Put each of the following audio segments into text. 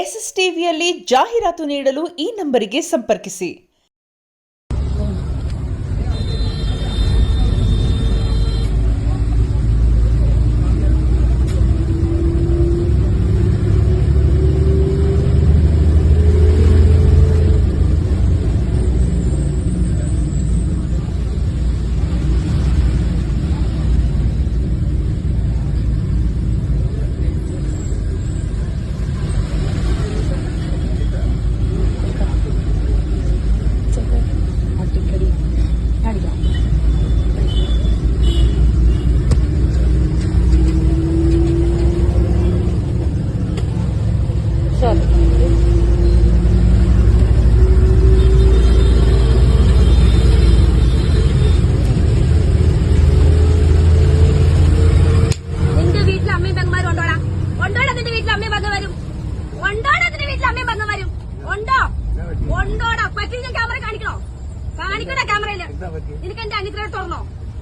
SSTVಯಲ್ಲಿ ಜಾಹೀರಾತು ನೀಡಲು ಈ ನಂಬರಿಗೆ ಸಂಪರ್ಕಿಸಿ.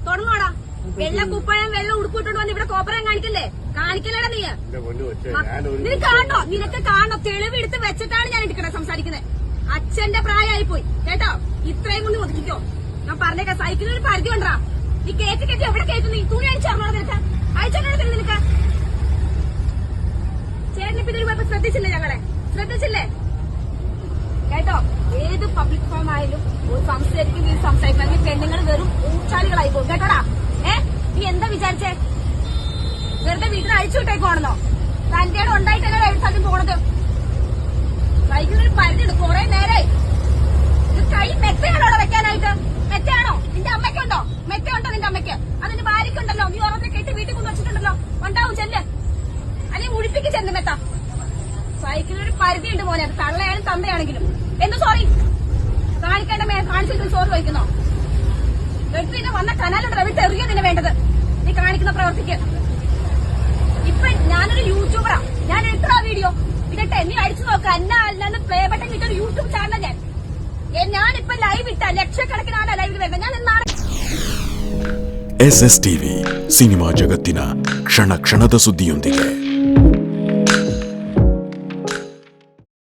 തുറന്നോടാ വെള്ളം കുപ്പായം വെള്ളം ഉടുപ്പിട്ടോണ്ട് വന്ന് ഇവിടെ കോപ്പറം കാണിക്കല്ലേ കാണിക്കല്ലേടാ നീ നിനക്ക് കാണോ തെളിവെടുത്ത് വെച്ചിട്ടാണ് ഞാൻ എടുക്കണേ സംസാരിക്കുന്നത്. അച്ഛന്റെ പ്രായമായി പോയി കേട്ടോ. ഇത്രയും കൊണ്ട് ഒതുക്കിക്കോ. ഞാൻ പറഞ്ഞേക്കാം സൈക്കിളിന് ഒരു പരിധി കൊണ്ടാ. നീ കേറ്റി എവിടെ കേട്ടു? നീ തുണി അയച്ചോളോ നിനക്ക്? അയച്ചോളൂ നിനക്ക്. ചേട്ടനിപ്പോ ഇതിന് പോയപ്പോ ശ്രദ്ധിച്ചില്ലേ? ഞങ്ങളെ ശ്രദ്ധിച്ചില്ലേ കേട്ടോ? ഏത് പബ്ലിക് ഫോം ആയാലും ഒരു സംസാരിക്കും സംസാരിക്കണമെങ്കിൽ പെണ്ണുങ്ങൾ വെറും ഊച്ചാലികളായി പോകും കേട്ടോടാ. നീ എന്താ വിചാരിച്ചേ? വെറുതെ വീട്ടിൽ അഴിച്ചു വിട്ടേക്കുവാണെന്നോ? തന്റെ ഉണ്ടായിട്ടല്ലേ എഴുത്താലും പോണത്? സൈക്കിളിന് പരിധിയുണ്ട്. കുറെ നേരായി കൈ മെത്തയാണോ വെക്കാനായിട്ട്? മെത്തയാണോ? നിന്റെ അമ്മയ്ക്കുണ്ടോ? മെത്തയുണ്ടോ നിന്റെ അമ്മയ്ക്ക്? അതിന്റെ ഭാര്യയ്ക്കുണ്ടല്ലോ. നീ ഓരോന്നെ കെട്ടി വീട്ടിൽ കൊണ്ട് വെച്ചിട്ടുണ്ടല്ലോ. ഉണ്ടാവും ചെല്ല്. അല്ലെങ്കിൽ മുടിപ്പിക്ക് ചെന്ന് മെത്ത. സൈക്കിളിനൊരു പരിധിയുണ്ട് മോനെ. അത് തള്ളയായാലും തന്തയാണെങ്കിലും. എന്ത് സോറി കാണിക്കേണ്ട കാണിച്ചിട്ട് സോറി വഹിക്കുന്നോ? വെട്ടിനെ വന്ന കനാലുണ്ട് വിട്ട് എറിയോ നിന്നെ വേണ്ടത് നീ കാണിക്കുന്ന പ്രവർത്തിക്ക്. ഇപ്പൊ ഞാനൊരു യൂട്യൂബറാ. ഞാൻ ഇട്ടാ വീഡിയോ ഇടട്ടെ. നീ അടിച്ചു നോക്ക. അല്ലാന്ന് പ്ലേ ബട്ടൺ കിട്ടൊരു യൂട്യൂബ് ചാനൽ ഞാനിപ്പൊ ലൈവ് ഇട്ട ലക്ഷക്കണക്കിനാണ് ലൈവിൽ വരുന്നത്. ഞാൻ എന്നാണ് SSTV ಸಿನಿಮಾ ಜಗತ್ತಿನ ಕ್ಷಣ ಕ್ಷಣದ ಸುದ್ದಿಯೊಂದಿಗೆ